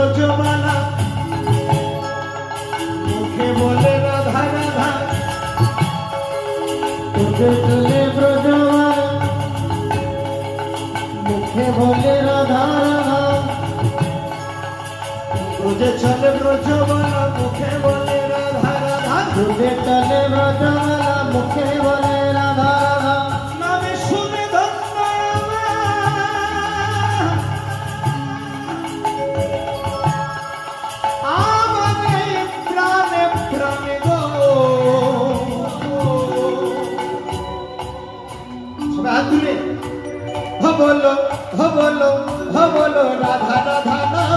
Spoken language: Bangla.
ব্রজমালা মুখে বলে রাধা রাধা তোদের চলে ব্রজমালা মুখে বলে রাধা রাধা ব্রজে চলে ব্রজমালা মুখে বলে রাধা রাধা তোদের চলে ব্রজমালা মুখে বলে রাধা রাধা নামে শুনে ধন্য আমাদের প্রাণে প্রাণে গো সবাই হাত তুলে হো বলো রাধা রাধা না